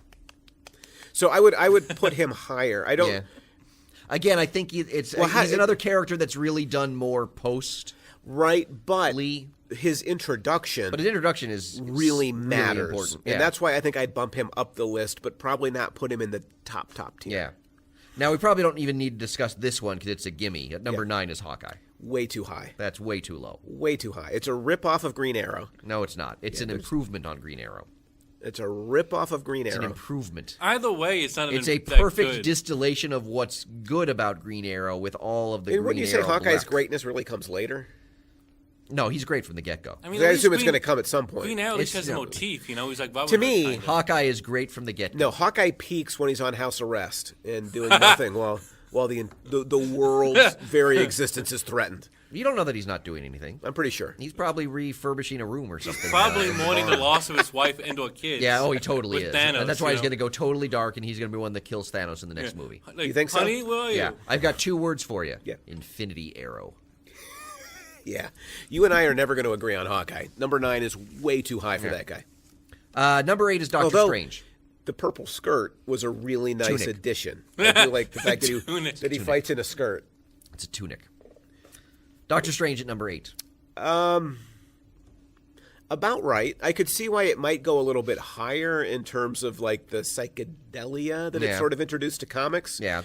So I would put him higher. I don't. Yeah. Again, I think he's another character that's really done more post. Right, but Lee. His introduction. But his introduction is really matters, really important. And that's why I think I'd bump him up the list, but probably not put him in the top tier. Yeah. Now we probably don't even need to discuss this one because it's a gimme. At number 9 is Hawkeye. Way too high. That's way too low. Way too high. It's a rip-off of Green Arrow. No, it's not. It's an improvement on Green Arrow. It's a rip-off of Green Arrow. It's an improvement. Either way, it's not. It's a perfect distillation of what's good about Green Arrow with all of the Green Arrow. Wouldn't you say Hawkeye's greatness really comes later? No, he's great from the get-go. I assume it's going to come at some point. Green Arrow has a motif, He's like to me, Hawkeye is great from the get-go. No, Hawkeye peaks when he's on house arrest and doing nothing while the world's very existence is threatened. You don't know that he's not doing anything. I'm pretty sure. He's probably refurbishing a room or something. Probably mourning the loss of his wife and or kids. Yeah, he totally is. Thanos, and that's why he's going to go totally dark, and he's going to be one that kills Thanos in the next movie. Like, you think so? Honey, where are you? Yeah, I've got 2 words for you. Yeah. Infinity Arrow. Yeah. You and I are never going to agree on Hawkeye. Number 9 is way too high for that guy. Number 8 is Doctor Strange. The purple skirt was a really nice Tunic. addition. I do like the fact that he fights in a skirt. It's a tunic. Doctor Strange at number 8. About right. I could see why it might go a little bit higher in terms of like the psychedelia that it's sort of introduced to comics. Yeah.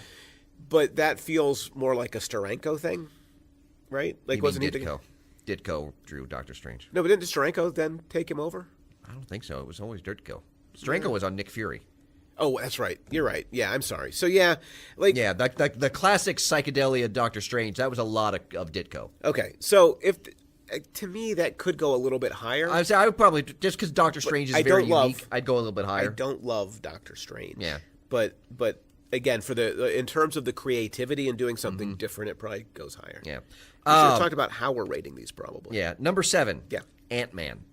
But that feels more like a Steranko thing, right? Like, wasn't he Ditko? Ditko drew Doctor Strange. No, but didn't Steranko then take him over? I don't think so. It was always Ditko. Steranko was on Nick Fury. Oh, that's right. You're right. Yeah, I'm sorry. So yeah, the classic psychedelia Doctor Strange. That was a lot of Ditko. Okay, so if to me that could go a little bit higher. I would probably just because Doctor Strange is very unique. I'd go a little bit higher. I don't love Doctor Strange. Yeah, but again, for in terms of the creativity and doing something different, it probably goes higher. Yeah, we should have talked about how we're rating these probably. Yeah, number 7. Yeah, Ant-Man.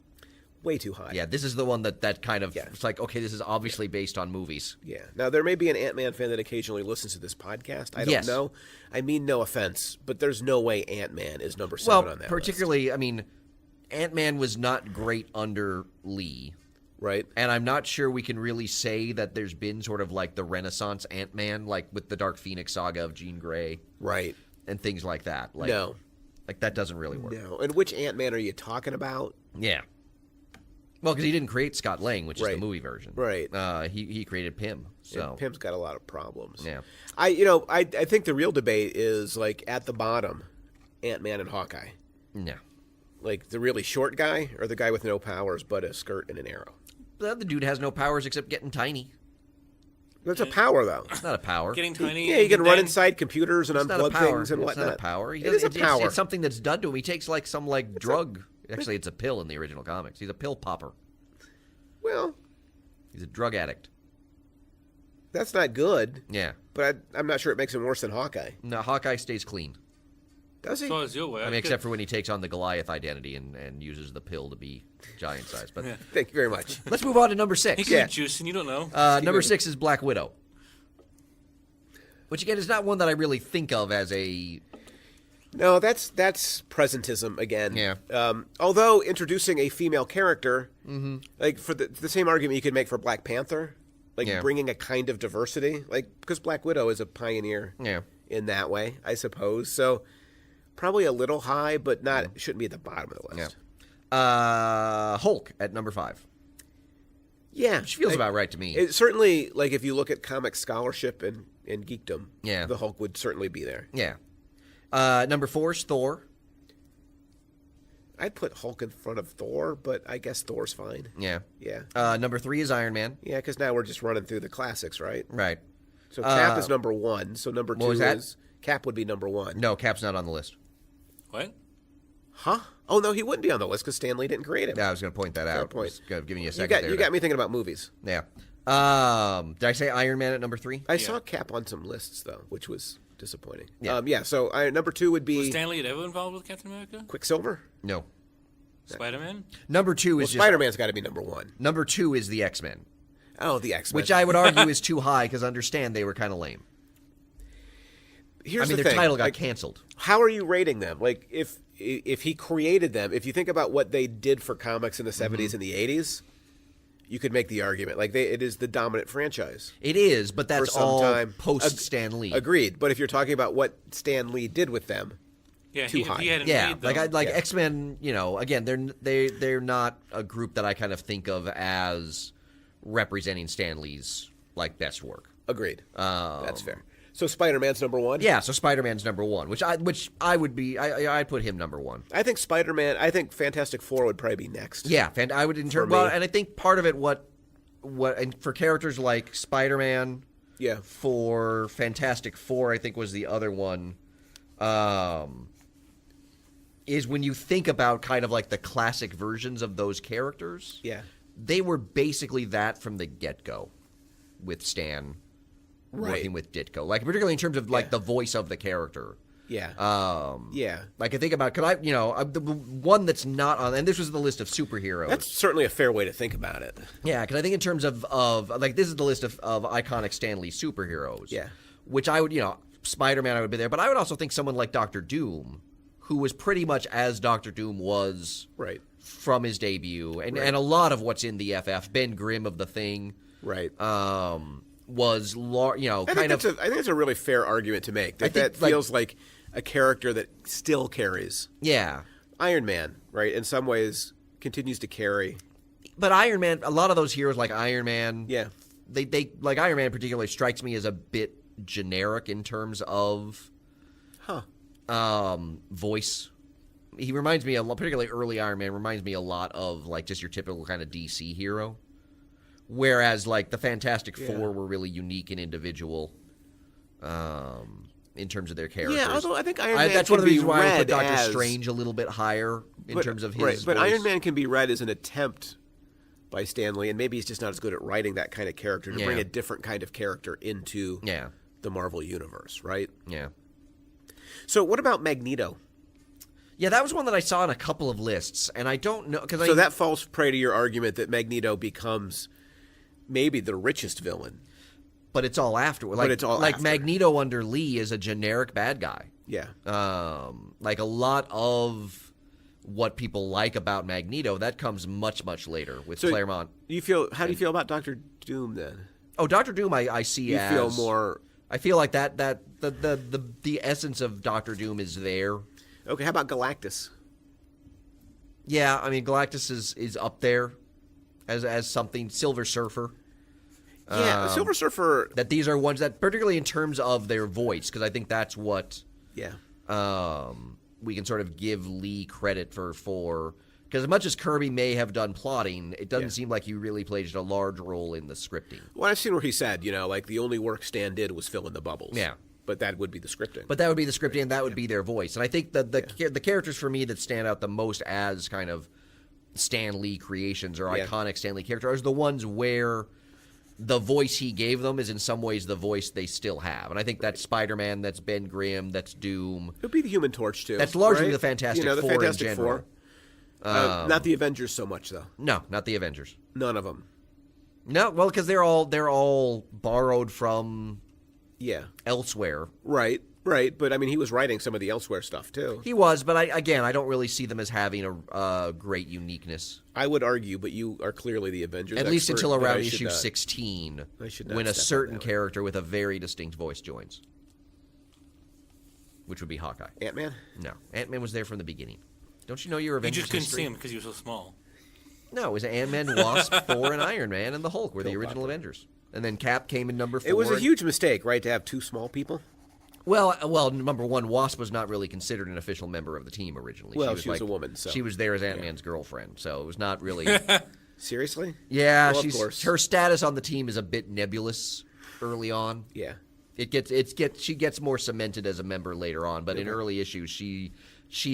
Way too high. Yeah, this is the one that kind of it's like, okay, this is obviously based on movies. Yeah. Now there may be an Ant-Man fan that occasionally listens to this podcast. I don't know. I mean, no offense, but there's no way Ant-Man is number 7 on that particularly, list. I mean, Ant-Man was not great under Lee. Right. And I'm not sure we can really say that there's been sort of like the Renaissance Ant-Man, like with the Dark Phoenix saga of Jean Grey. Right. And things like that. Like, no. Like, that doesn't really work. No. And which Ant-Man are you talking about? Yeah. Well, because he didn't create Scott Lang, which is the movie version. Right. He created Pym. So and Pym's got a lot of problems. Yeah. I think the real debate is like at the bottom, Ant-Man and Hawkeye. Yeah. Like the really short guy or the guy with no powers but a skirt and an arrow. The other dude has no powers except getting tiny. That's a power, though. It's not a power. Getting tiny. Yeah, you can run inside computers and unplug things and whatnot. It's not a power. It is a power. It's something that's done to him. He takes like some drug. Actually, it's a pill in the original comics. He's a pill popper. Well, he's a drug addict. That's not good. Yeah. But I'm not sure it makes him worse than Hawkeye. No, Hawkeye stays clean. Does he? So is your way. I mean, except for when he takes on the Goliath identity and uses the pill to be giant size. But Thank you very much. let's move on to number 6. He could be juicing, you don't know. Number 6 is Black Widow. Which, again, is not one that I really think of as a... No, that's presentism again. Yeah. Although introducing a female character, like for the same argument you could make for Black Panther, like bringing a kind of diversity, like because Black Widow is a pioneer in that way, I suppose. So probably a little high, but not shouldn't be at the bottom of the list. Hulk at number 5. Yeah, Which feels about right to me. It certainly, like if you look at comic scholarship and geekdom, the Hulk would certainly be there. Yeah. Number 4 is Thor. I'd put Hulk in front of Thor, but I guess Thor's fine. Yeah. Yeah. Number 3 is Iron Man. Yeah, because now we're just running through the classics, right? Right. So Cap is number 1. So number 2 that? is Cap would be number 1. No, Cap's not on the list. What? Huh? Oh no, he wouldn't be on the list because Stan Lee didn't create him. Yeah, I was going to point that out. point. Just giving you a second You got me thinking about movies. Yeah. Did I say Iron Man at number 3? I saw Cap on some lists though, which was disappointing. Yeah. So number 2 would be Was Stanley ever involved with Captain America? Quicksilver. No. Spider-Man? Number 2 is Spider-Man's got to be number 1. Number 2 is the X-Men, Oh, the X-Men. which I would argue is too high because understand they were kind of lame. Here's I mean, the their thing. title got like, canceled. How are you rating them? Like if he created them, if you think about what they did for comics in the 70s and the 80s, you could make the argument like it is the dominant franchise. It is, but that's For some all time. post Stan Lee. Agreed. But if you're talking about what Stan Lee did with them, Yeah, too high. he hadn't Yeah, made them. like X-Men. You know, again, they're not a group that I kind of think of as representing Stan Lee's like best work. agreed. That's fair. So Spider-Man's number 1. Yeah, so Spider-Man's number 1, which I would be. I'd put him number 1. I think Spider-Man. I think Fantastic Four would probably be next. Yeah, and I would For me. and I think part of it what and for characters like Spider-Man, Yeah. for Fantastic Four, I think was the other one. Is when you think about kind of like the classic versions of those characters, Yeah. they were basically that from the get-go with Stan Right. working with Ditko. Like, particularly in terms of, like, the voice of the character. Yeah. Yeah. Like, I think about, because the one that's not on, and this was the list of superheroes. That's certainly a fair way to think about it. Yeah, because I think in terms of, like, this is the list of iconic Stan Lee superheroes. Yeah. Which I would, Spider-Man I would be there, but I would also think someone like Dr. Doom, who was pretty much as Dr. Doom was Right. from his debut, and a lot of what's in the FF, Ben Grimm of The Thing, Right. was, I think it's a really fair argument to make. I That think, like- feels like a character that still carries. yeah. Iron Man, right? In some ways, continues to carry. But Iron Man, a lot of those heroes like Iron Man, Yeah. they like Iron Man particularly strikes me as a bit generic in terms of voice. He reminds me particularly early Iron Man reminds me a lot of like just your typical kind of DC hero. Whereas like the Fantastic Four were really unique and individual in terms of their characters. Yeah, although I think Iron Man that's can one of the be reasons why I would put read Doctor as, Strange a little bit higher in terms of his right. But voice. Iron Man can be read as an attempt by Stan Lee, and maybe he's just not as good at writing that kind of character to bring a different kind of character into the Marvel universe, right? Yeah. So what about Magneto? Yeah, that was one that I saw on a couple of lists, and I don't know because So that falls prey to your argument that Magneto becomes maybe the richest villain. But it's all afterward. Like, it's all like after. Magneto under Lee is a generic bad guy. Yeah. Like a lot of what people like about Magneto, that comes much, much later with Claremont. How do you feel about Doctor Doom then? Oh, Doctor Doom, I see You as feel more. I feel like that the essence of Doctor Doom is there. Okay, how about Galactus? Yeah, I mean Galactus is up there as something. Silver Surfer. Yeah, Silver Surfer. That these are ones that, particularly in terms of their voice, because I think that's what we can sort of give Lee credit for. Because as much as Kirby may have done plotting, it doesn't seem like he really played a large role in the scripting. Well, I've seen where he said, like the only work Stan did was fill in the bubbles. Yeah. But that would be the scripting. But that would be the scripting, and that would be their voice. And I think the characters for me that stand out the most as kind of Stan Lee creations or iconic Stan Lee characters are the ones where the voice he gave them is in some ways the voice they still have. And I think that's Spider-Man, that's Ben Grimm, that's Doom. It would be the Human Torch, too. That's largely right? the Fantastic the Four Fantastic in general. Four. Not the Avengers so much, though. No, not the Avengers. None of them. No, well, because they're all borrowed from elsewhere. Right. But, I mean, he was writing some of the elsewhere stuff, too. He was, but I don't really see them as having a great uniqueness. I would argue, but you are clearly the Avengers At least expert, until but around I should issue not. 16, I should not when a step on certain that one. character with a very distinct voice joins. Which would be Hawkeye. Ant-Man? No, Ant-Man was there from the beginning. Don't you know your You Avengers just couldn't history? see him because he was so small. No, it was Ant-Man, Wasp, Thor, and Iron Man, and the Hulk were the Phil original Popper. Avengers. And then Cap came in number 4. It was a huge mistake, right, to have two small people? Well, number one, Wasp was not really considered an official member of the team originally. Well, she was a woman, so. She was there as Ant-Man's girlfriend, so it was not really... Seriously? Yeah, Well, of course. her status on the team is a bit nebulous early on. Yeah. She gets more cemented as a member later on, but in early issues she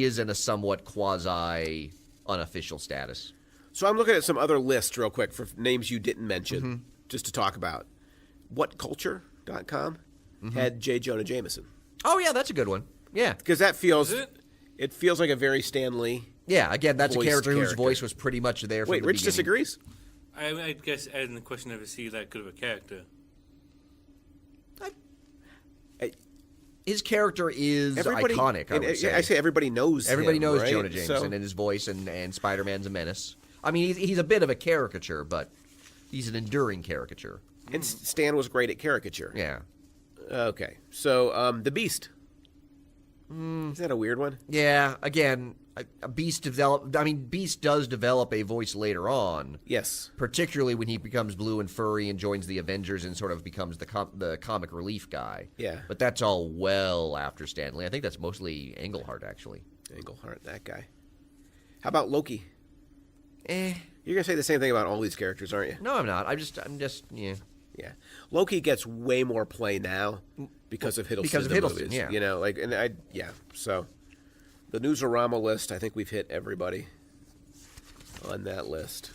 is in a somewhat quasi unofficial status. So I'm looking at some other lists real quick for names you didn't mention, just to talk about. WhatCulture.com had J. Jonah Jameson. Oh yeah, that's a good one. Yeah. Because that feels, Is it? it feels like a very Stan Lee. Yeah, again, that's a Voiced character whose character. voice was pretty much there from Wait, the Rich beginning. disagrees? I guess adding the question of see that good of a character. His character is iconic, I would say. I say everybody knows Everybody him, knows right? Jonah Jameson and his voice, and Spider-Man's a menace. I mean, he's a bit of a caricature, but he's an enduring caricature. And Stan was great at caricature. Yeah. Okay. So, The Beast. Is that a weird one? Yeah, again, Beast does develop a voice later on. Yes. Particularly when he becomes blue and furry and joins the Avengers and sort of becomes the comic relief guy. Yeah. But that's all well after Stan Lee. I think that's mostly Englehart, actually. Englehart, that guy. How about Loki? Eh. You're going to say the same thing about all these characters, aren't you? No, I'm not. I'm just, yeah. Yeah. Loki gets way more play now because of Hiddleston. Because of in the Hiddleston, movies, yeah. You know, so the Newsarama list, I think we've hit everybody on that list.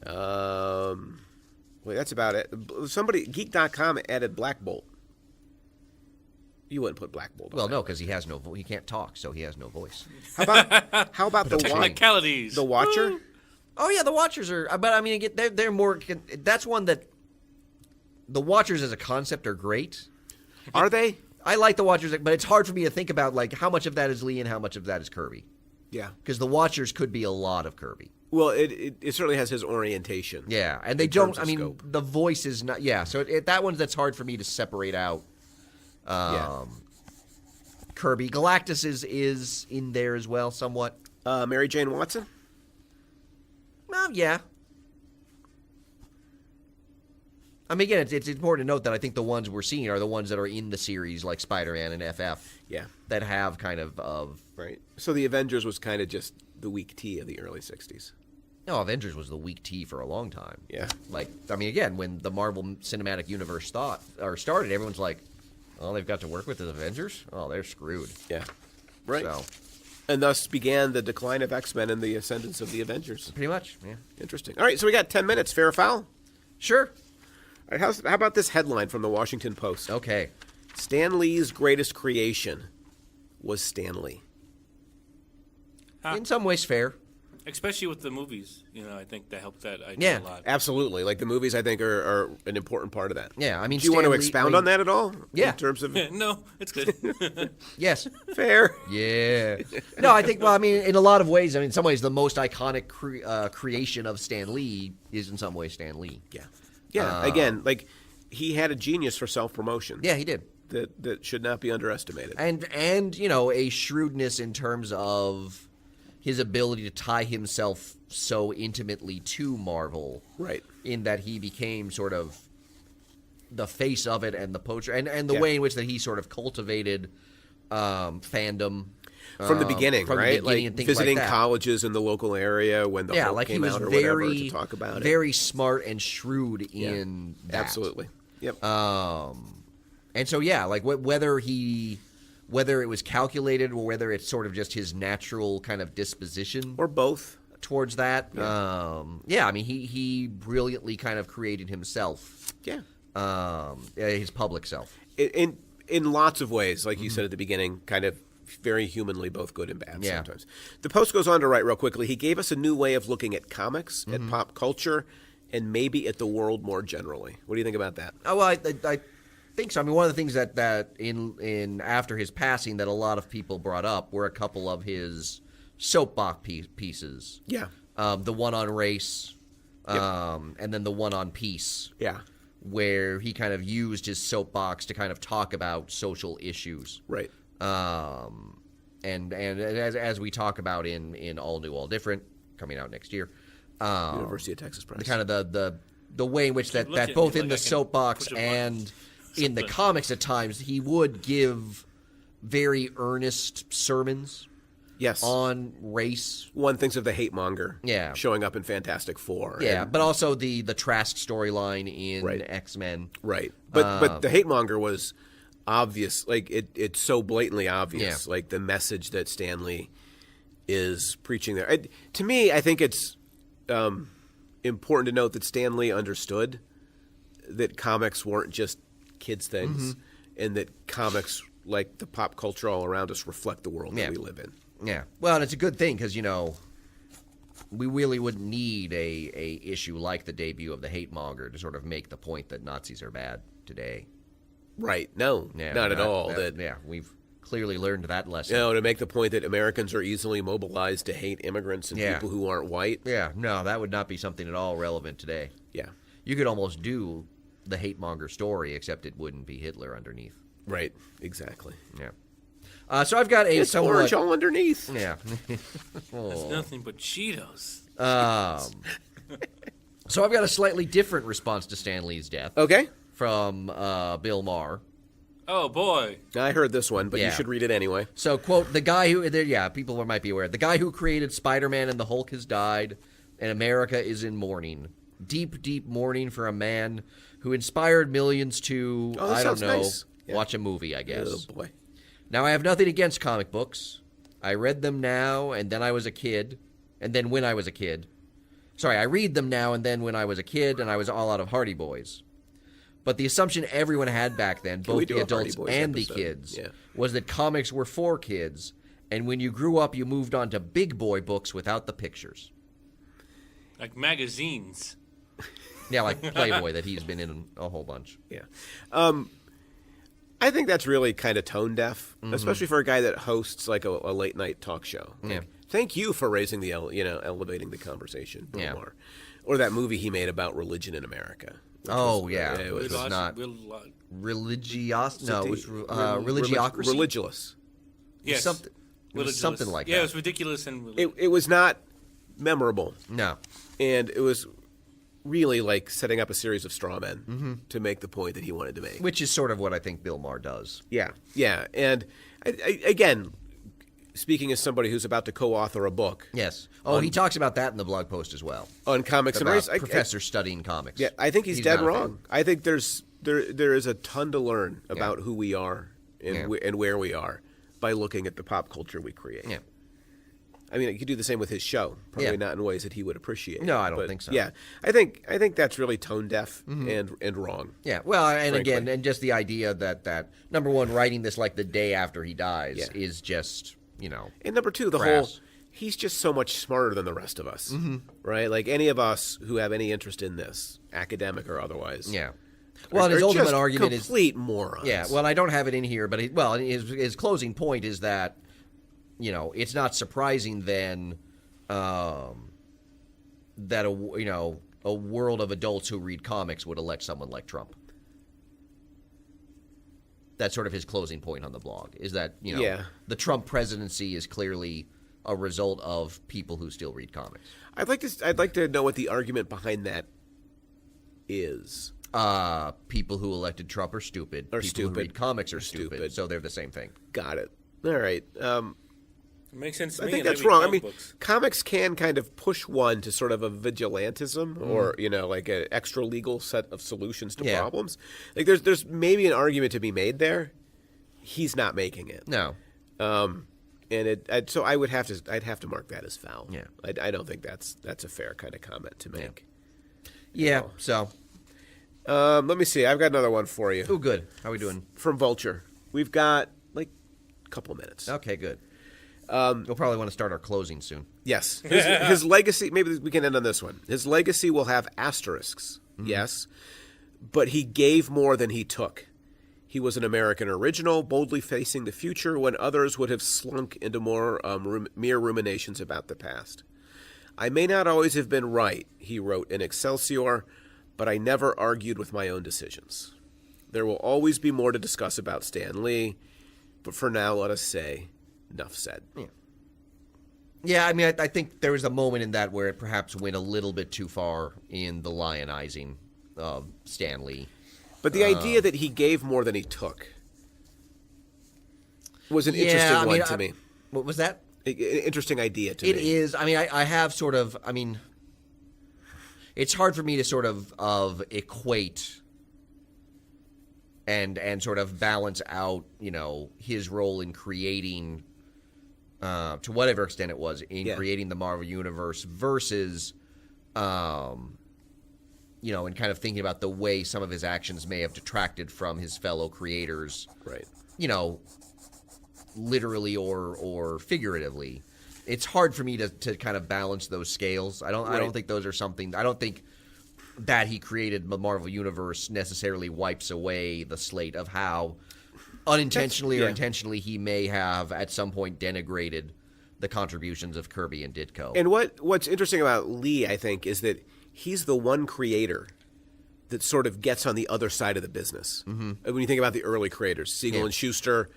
Wait, that's about it. Somebody, Geek.com added Black Bolt. You wouldn't put Black Bolt on Well, that no, list. because he can't talk, so he has no voice. How about the Technicalities. The Watcher? Oh yeah, the Watchers are, but I mean, they're more. That's one that the Watchers as a concept are great. Are they? I like the Watchers, but it's hard for me to think about like how much of that is Lee and how much of that is Kirby. Yeah. Because the Watchers could be a lot of Kirby. Well, it certainly has his orientation. Yeah, and they in don't. terms I of mean, scope. the voice is not. Yeah, so that one's that's hard for me to separate out. Kirby, Galactus is in there as well, somewhat. Mary Jane Watson? Well, yeah. I mean, again, it's important to note that I think the ones we're seeing are the ones that are in the series, like Spider-Man and FF, Yeah. that have kind of. Right. So the Avengers was kind of just the weak tea of the early 60s. No, Avengers was the weak tea for a long time. Yeah. Like, I mean, again, when the Marvel Cinematic Universe started, everyone's like, "Oh, they've got to work with the Avengers? Oh, they're screwed." Yeah. Right. So, And thus began the decline of X-Men and the ascendance of the Avengers. pretty much, yeah. Interesting. All right, so we got 10 minutes. Fair or foul? Sure. All right, how about this headline from the Washington Post? Okay. Stan Lee's greatest creation was Stan Lee. In some ways, fair. Especially with the movies, I think that helped that idea Yeah. a lot. Absolutely. Like, the movies, I think, are an important part of that. Yeah, I mean, Do you want to Stan Lee- expound on that at all? Yeah. In terms of... No, it's good. Yes. Fair. Yeah. No, I think, well, I mean, in a lot of ways, in some ways, the most iconic creation of Stan Lee is in some ways Stan Lee. Yeah. Yeah. Again, like, he had a genius for self-promotion. Yeah, he did. That should not be underestimated. And a shrewdness in terms of his ability to tie himself so intimately to Marvel. Right. In that he became sort of the face of it and the poacher, and the Yeah. way in which that he sort of cultivated fandom. From the beginning, from the right? beginning Like and things visiting like that. colleges in the local area when the Hulk like came he was out or whatever very, to talk about it. very smart and shrewd in that. Absolutely. Yep. And so, yeah, like whether it was calculated or whether it's sort of just his natural kind of disposition. or both. towards that. Yeah, I mean, he brilliantly kind of created himself. Yeah. His public self. In lots of ways, like you said at the beginning, kind of very humanly both good and bad sometimes. The Post goes on to write real quickly, he gave us a new way of looking at comics, at pop culture, and maybe at the world more generally. What do you think about that? Oh, well, I think so. I mean, one of the things that in after his passing that a lot of people brought up were a couple of his soapbox pieces. Yeah. The one on race, and then the one on peace. Yeah. Where he kind of used his soapbox to kind of talk about social issues. Right. And as we talk about in All New, All Different, coming out next year. University of Texas Press. Kind of the way in which that both in the soapbox and in the comics at times, he would give very earnest sermons. Yes. On race. One thinks of the hate monger. Yeah. Showing up in Fantastic Four. Yeah, but also the Trask storyline in X-Men. Right. But the hate monger was obvious. Like it's so blatantly obvious. Yeah. Like the message that Stan Lee is preaching there. To me, I think it's important to note that Stan Lee understood that comics weren't just kids' things, and that comics, like the pop culture all around us, reflect the world that we live in. Yeah, well, and it's a good thing because we really wouldn't need a issue like the debut of the hate monger to sort of make the point that Nazis are bad today. Right? No, not at all. We've clearly learned that lesson. To make the point that Americans are easily mobilized to hate immigrants and people who aren't white. Yeah, no, that would not be something at all relevant today. Yeah, you could almost do the hate monger story, except it wouldn't be Hitler underneath. Right? Exactly. Yeah. So I've got it's somewhat orange all underneath. Yeah. It's nothing but Cheetos. So I've got a slightly different response to Stan Lee's death. Okay. From Bill Maher. Oh boy! I heard this one, but you should read it anyway. So, quote: the guy who, people might be aware. The guy who created Spider-Man and the Hulk has died, and America is in mourning. Deep, deep mourning for a man who inspired millions to, nice. watch a movie. I guess. Oh boy. Now, I have nothing against comic books. I read them now, and then I was a kid, and then when I was a kid. Sorry, I read them now and then when I was a kid, and I was all out of Hardy Boys. But the assumption everyone had back then, both the adults and the kids, was that comics were for kids, and when you grew up, you moved on to big boy books without the pictures. Like magazines. Yeah, like Playboy that he's been in a whole bunch. Yeah. I think that's really kind of tone deaf, especially for a guy that hosts like a late night talk show. Like, thank you for raising the, elevating the conveation, Bill Maher. Or that movie he made about religion in America. It was not religious. No, it was religiocracy. Religious. Yes. Something like that. Yeah, it was ridiculous and it was not memorable. No. And it was really like setting up a series of straw men to make the point that he wanted to make. Which is sort of what I think Bill Maher does. Yeah, yeah. And again, speaking as somebody who's about to co-author a book. Yes. Oh, he talks about that in the blog post as well. On comics and race. Professor studying comics. Yeah, I think he's dead wrong. I think there is a ton to learn about who we are and where we are by looking at the pop culture we create. Yeah. I mean, you could do the same with his show, probably not in ways that he would appreciate. No, I don't think so. Yeah, I think that's really tone deaf and wrong. Yeah, well, and frankly. Again, and just the idea that number one, writing this like the day after he dies is just And number two, the whole he's just so much smarter than the rest of us, right? Like any of us who have any interest in this, academic or otherwise. Yeah. Well, his ultimate argument is complete morons. Yeah. Well, I don't have it in here, but his closing point is that. It's not surprising then that a world of adults who read comics would elect someone like Trump. That's sort of his closing point on the blog, is that, the Trump presidency is clearly a result of people who still read comics. I'd like to know what the argument behind that is. People who elected Trump are stupid. People who read comics are stupid. So they're the same thing. Got it. All right. It makes sense to me. I think that's wrong. I mean, comics can kind of push one to sort of a vigilantism or, like an extra legal set of solutions to problems. Like there's maybe an argument to be made there. He's not making it. No. And so I'd have to mark that as foul. Yeah. I don't think that's a fair kind of comment to make. Yeah. So. Let me see. I've got another one for you. Oh, good. How are we doing? From Vulture. We've got like a couple of minutes. Okay, good. We'll probably want to start our closing soon. Yes. His legacy, maybe we can end on this one. His legacy will have asterisks, yes, but he gave more than he took. He was an American original, boldly facing the future when others would have slunk into more mere ruminations about the past. I may not always have been right, he wrote in Excelsior, but I never argued with my own decisions. There will always be more to discuss about Stan Lee, but for now, let us say, enough said. Yeah, I mean, I think there was a moment in that where it perhaps went a little bit too far in the lionizing of Stan Lee. But the idea that he gave more than he took was an interesting one to me. What was that? An interesting idea to me. It is. I mean, I have sort of, I mean, it's hard for me to sort of equate and sort of balance out, you know, his role in creating, to whatever extent it was, in creating the Marvel Universe versus, you know, and kind of thinking about the way some of his actions may have detracted from his fellow creators, right? You know, literally or figuratively. It's hard for me to kind of balance those scales. I don't think those are something. I don't think that he created the Marvel Universe necessarily wipes away the slate of how unintentionally or intentionally he may have at some point denigrated the contributions of Kirby and Ditko. And what's interesting about Lee, I think, is that he's the one creator that sort of gets on the other side of the business. Mm-hmm. When you think about the early creators, Siegel and Schuster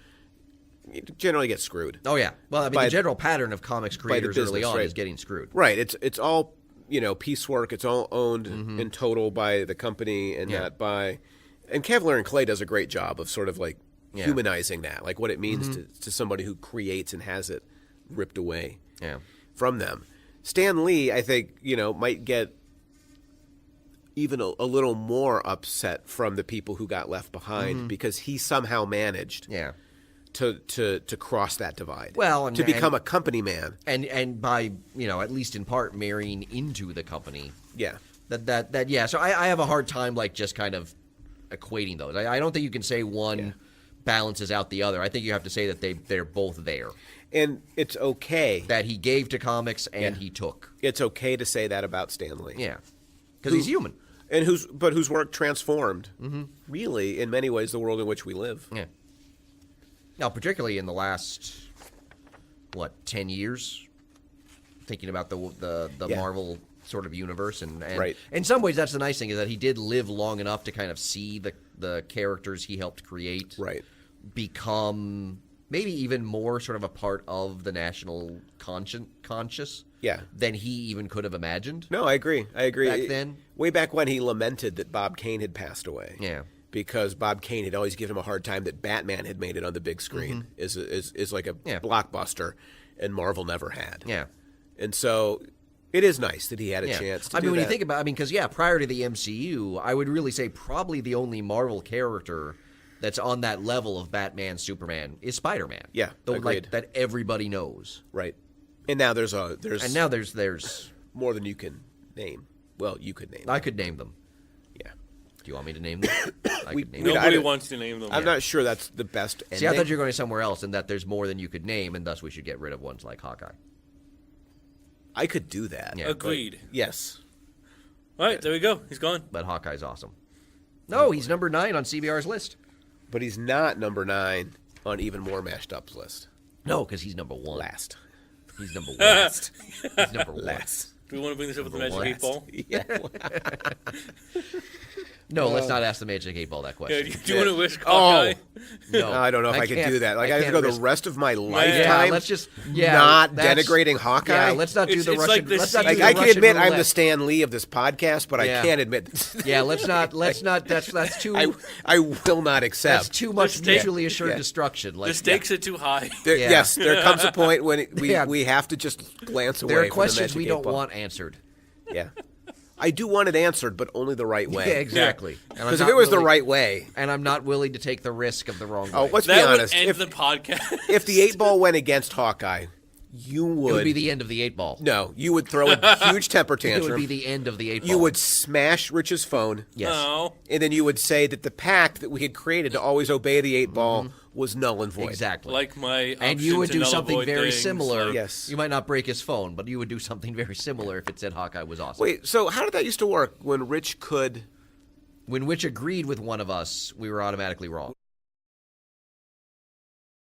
generally get screwed. Oh, yeah. Well, I mean, the general pattern of comics creators early on is getting screwed. Right. It's all, you know, piecework. It's all owned in total by the company and not by... And Cavalier and Clay does a great job of sort of like humanizing that, like what it means to somebody who creates and has it ripped away from them. Stan Lee, I think, you know, might get even a little more upset from the people who got left behind because he somehow managed to cross that divide. Well, to become a company man. And by, you know, at least in part marrying into the company. Yeah. That so I have a hard time like just kind of equating those. I don't think you can say one balances out the other. I think you have to say that they're both there. And it's okay that he gave to comics and he took. It's okay to say that about Stan Lee. Yeah. Because he's human. And whose work transformed, really, in many ways, the world in which we live. Yeah. Now, particularly in the last, 10 years, thinking about the Marvel sort of universe, and in some ways, that's the nice thing is that he did live long enough to kind of see the characters he helped create, become maybe even more sort of a part of the national conscious. Than he even could have imagined. No, I agree. Back then? Way back when he lamented that Bob Kane had passed away. Yeah. Because Bob Kane had always given him a hard time that Batman had made it on the big screen is like a blockbuster, and Marvel never had. Yeah. And so it is nice that he had a chance to do that. When you think about because prior to the MCU, I would really say probably the only Marvel character that's on that level of Batman, Superman is Spider-Man. Yeah, agreed. Like, that everybody knows. Right. And now there's more than you can name. Well, you could name them. I could name them. Yeah. Do you want me to name them? Nobody wants to name them. I'm not sure that's the best ending. See, I thought you were going somewhere else, and that there's more than you could name, and thus we should get rid of ones like Hawkeye. I could do that. Yeah, agreed. Yes. All right, there we go. He's gone. But Hawkeye's awesome. No, he's number 9 on CBR's list. But he's not number 9 on Even More Mashed Up's list. No, because he's number 1. Last. He's number 1. He's number 1. Last. Do we want to bring this up with the Magic 8-Ball? Yeah. No, let's not ask the Magic 8-Ball that question. Yeah, do you want to wish Hawkeye? No, I don't know if I could do that. Like I have to go the rest of my lifetime. Let's just not denigrating Hawkeye. Yeah, let's not do the Russian. Let's not do the I can Russian admit roulette. I'm the Stan Lee of this podcast, but I can't admit. Yeah, let's not. That's too. I will not accept. That's too much mutually assured destruction. The stakes are too high. Yes, there comes a point when we have to just glance away. There are questions we don't want answered. Yeah. I do want it answered, but only the right way. Yeah, exactly. Because if it was the right way, and I'm not willing to take the risk of the wrong way. oh, let's be That would honest. end If the podcast. if the 8-ball went against Hawkeye, you it would would be the end of the 8-ball. no, you would throw a huge temper It tantrum. would be the end of the 8-ball. You would smash Rich's phone. Yes. No. And then you would say that the pact that we had created to always obey the 8-ball was null and void. Exactly. Like my and you option would to do null something avoid very things, similar. like- Yes. You might not break his phone, but you would do something very similar if it said Hawkeye was awesome. Wait, so how did that used to work when Rich could? When which agreed with one of us, we were automatically wrong.